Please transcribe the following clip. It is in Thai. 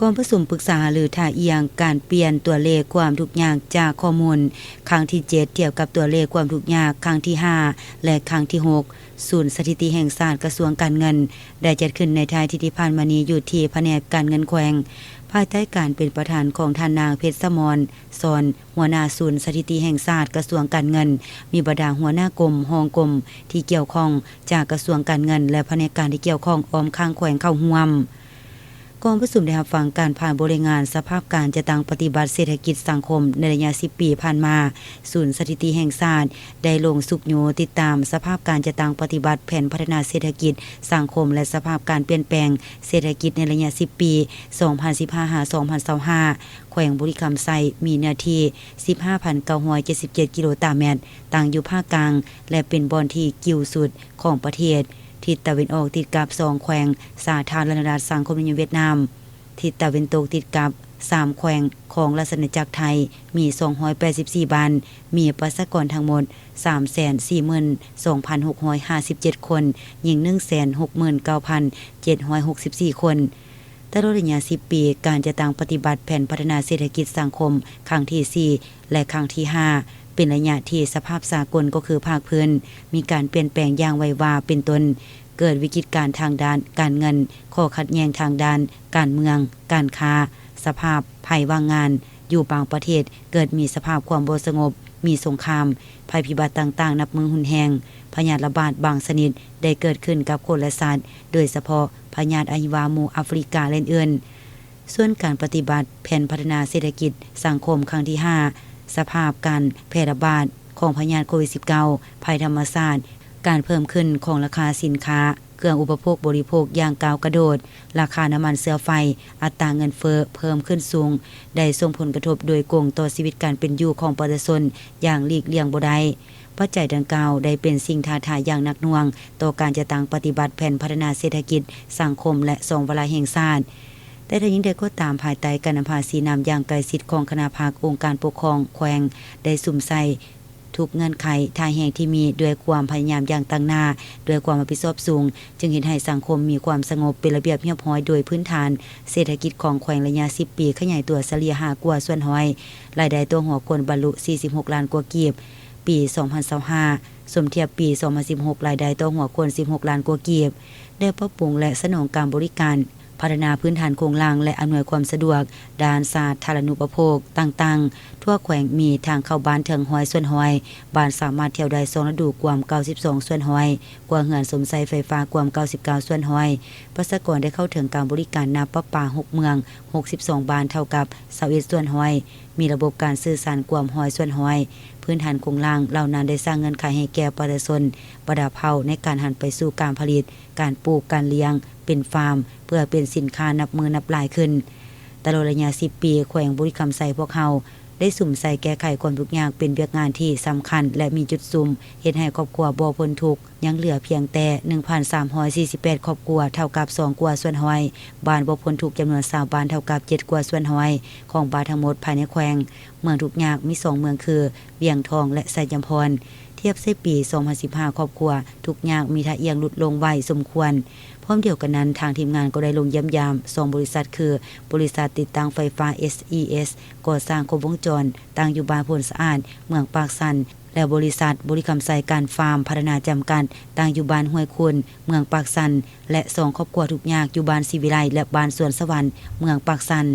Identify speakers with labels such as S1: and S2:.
S1: กองประชุมปรึกษาหรือท่าเอียงการเปลี่ยนตัวเลขความทุกข์ยากจากข้อมูลครั้งที่7เทียบกับตัวเลขความทุกข์ยากครั้งที่5และครั้งที่6ศูนย์สถิติแห่งชาติกระทรวงการเงินได้จัดขึ้นในท้ายที่ผ่านมานี้อยู่ที่แผนกการเงินแขวงภายใต้การเป็นประธานของท่านนางเพชรสมรสอนหัวหน้าศูนย์สถิติแห่งชาติกระทรวงการเงินมีบรรดาหัวหน้ากรมรองกรมที่เกี่ยวข้องจากกระทรวงการเงินและแผนกการที่เกี่ยวข้องอ้อมข้างแขวงเข้าร่วมกองประชุมได้รับฟังการผ่านบริงานสภาพการจัดตั้งปฏิบัติเศรษฐกิจสังคมในระยะ10ปีผ่านมาศูนย์สถิติแห่งชาติได้ลงสุกโยติดตามสภาพการจัดตั้งปฏิบัติแผนพัฒนาเศรษฐกิจสังคมและสภาพการเปลี่ยนแปลงเศรษฐกิจในระยะ10ปี2015-2025แขวงบุรีรัมย์ไซมีเนื้อที่ 15,977 กิโลตารางเมตรตั้งอยู่ภาคกลางและเป็นบอนที่กิ่วสุดของประเทศทิศตะวันออกติดกับ2แขวงสาธารณรัฐสังคมนิยมเวียดนามทิศตะวันตกติดกับ3แขวงของราชอาณาจักรไทยมี284บ้านมีประชากรทั้งหมด 342,657 คนหญิง 169,764 คนตลอดระยะ10ปีการจะตั้งปฏิบัติแผนพัฒนาเศรษฐกิจสังคมครั้งที่4และครั้งที่5เป็นระยะที่สภาพสากลก็คือภาคพื้นมีการเปลี่ยนแปลงอย่างไววาเป็นต้นเกิดวิกฤตการทางด้านการเงินข้อขัดแย้งทางด้านการเมืองการค้าสภาพภัยว่างงานอยู่บางประเทศเกิดมีสภาพความบ่สงบมีสงครามภัยพิบัติต่างๆนับมือหุนแหงพยาธิระบาดบางชนิดได้เกิดขึ้นกับคนและสัตว์โดยเฉพาะพยาธิอหิวาหมู่แอฟริกาและอื่นๆส่วนการปฏิบัติแผนพัฒนาเศรษฐกิจสังคมครั้งที่5สภาพการแพร่ระบาดของพยาธิโควิด -19 ภัยธรรมชาติการเพิ่มขึ้นของราคาสินค้าเครื่องอุปโภคบริโภคอย่างก้าวกระโดดราคาน้ำมันเชื้อไฟอัตราเงินเฟ้อเพิ่มขึ้นสูงได้ส่งผลกระทบโดยกงต่อชีวิตการเป็นอยู่ของประชาชนอย่างหลีกเลี่ยงบ่ได้ปัจจัยดังกล่าวได้เป็นสิ่งท้าทายอย่างหนักหน่วงต่อการจะตั้งปฏิบัติแผนพัฒนาเศรษฐกิจสังคมและสองวาระแห่งชาติแต่ถ้ายิ่งใดก็ตามภายใต้การนำพาสีนำอย่างใกล้ชิดของคณะภาคองค์การปกครองแขวงได้สุ่มใส่ทุกเงื่อนไขทางแห่งที่มีด้วยความพยายามอย่างตั้งหน้าด้วยความรับผิดชอบสูงจึงเห็นให้สังคมมีความสงบเป็นระเบียบเรียบร้อยโดยพื้นฐานเศรษฐกิจของแขวงระยะ10ปีขยายตัวเฉลี่ย5กว่าส่วนห้อยรายได้ตัวหัวคนบรรลุ46ล้านกว่ากีบปี2025สมเทียบปี2016รายได้ต่อหัวคน16ล้านกว่ากีบได้ปรับปรุงและสนองการบริการพัฒนาพื้นฐานโครงสร้างและอำนวยความสะดวกด้านสาธารณูปโภคต่างๆทั่วแขวงมีทางเข้าบ้านถึง100ส่วนห้อยบ้านสามารถเที่ยวได้2ฤดูกว่า92ส่วนห้อยกว่าเหือนสมไสไฟฟ้ากว่า99ส่วนห้อยประชากรได้เข้าถึงการบริการน้ำประปา6เมือง62บ้านเท่ากับ21ส่วนห้อยมีระบบการสื่อสารกว่า100ส่วนห้อยพื้นฐานโครงสร้างเหล่านั้นได้สร้างเงื่อนไขให้แก่ประชาชนประดับเผาในการหันไปสู่การผลิตการปลูกการเลี้ยงเป็นฟาร์มเพื่อเป็นสินค้านับมือนับหลายขึ้นตลอดระยะ10ปีแขวงบุรีรัมย์ไซพวกเฮาได้สุ่มใส่แก้ไขความทุกข์ยากเป็นเวียกงานที่สำคัญและมีจุดซุ่มเฮ็ดให้ครอบครัวบ่พ้นทุกข์ยังเหลือเพียงแต่ 1,348 ครอบครัวเท่ากับ2กว่าส่วนห้อยบ้านบ่พ้นทุกข์จำนวน20บ้านเท่ากับ7กว่าส่วนห้อยของบ้านทั้งหมดภายในแขวงเมืองทุกข์ยากมี2เมืองคือเวียงทองและไสยามพรเทียบใส่ปี2015ครอบครัวทุกอย่างมีท่าเอียงลดลงไวสมควรพร้อมเดียวกันนั้นทางทีมงานก็ได้ลงเยี่ยมยาม2บริษัทคือบริษัทติดตั้งไฟฟ้า SES ก่อสร้างครบวงจรตั้งอยู่บ้านพลสะอาดเมืองปากสันและบริษัทบุรีรัมย์ไซการฟาร์มพัฒนาจำกัดตั้งอยู่บ้านห้วยคุณเมืองปากสันและ2ครอบครัวทุกยากอยู่บ้านศิวิไลและบ้านสวนสวรรค์เมืองปากสัน